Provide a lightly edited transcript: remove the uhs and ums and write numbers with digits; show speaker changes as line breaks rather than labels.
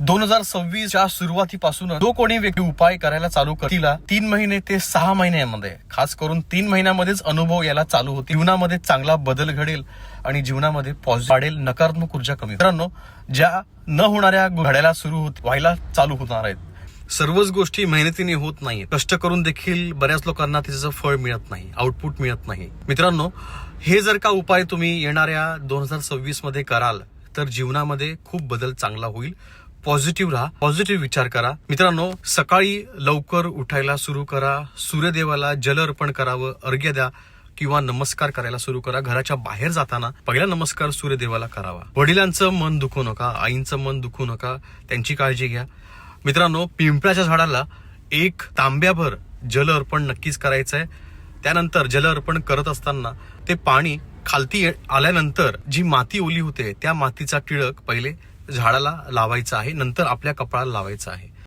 2026च्या सुरुवातीपासून जो कोणी व्यक्ती उपाय करायला चालू करतील 3 महिने ते 6 महिन्यामध्ये, खास करून 3 महिन्यामध्येच अनुभव याला चालू होतील. जीवनामध्ये चांगला बदल घडेल आणि जीवनामध्ये पॉझिटिव्ह वाढेल, नकारात्मक ऊर्जा कमी. मित्रांनो, ज्या न होणाऱ्या घडायला व्हायला चालू होणार आहेत. सर्वच गोष्टी मेहनतीने होत नाही. कष्ट करून देखील बऱ्याच लोकांना त्याचं फळ मिळत नाही, आउटपुट मिळत नाही. मित्रांनो, हे जर का उपाय तुम्ही येणाऱ्या 2026 मध्ये कराल तर जीवनामध्ये खूप बदल चांगला होईल. पॉझिटिव्ह राहा, पॉझिटिव्ह विचार करा. मित्रांनो, सकाळी लवकर उठायला सुरू करा. सूर्यदेवाला जल अर्पण करावं, अर्घ्य द्या किंवा नमस्कार करायला सुरू करा. घराच्या बाहेर जाताना पहिला नमस्कार सूर्यदेवाला करावा. वडिलांचं मन दुखू नका, आईंचं मन दुखू नका, त्यांची काळजी घ्या. मित्रांनो, पिंपळाच्या झाडाला 1 तांब्याभर जल अर्पण नक्कीच करायचं आहे. त्यानंतर जल अर्पण करत असताना ते पाणी खालती आल्यानंतर जी माती ओली होते त्या मातीचा टिळक पहिले झाडाला लावायचा आहे, नंतर आपल्या कपाळाला लावायचा आहे.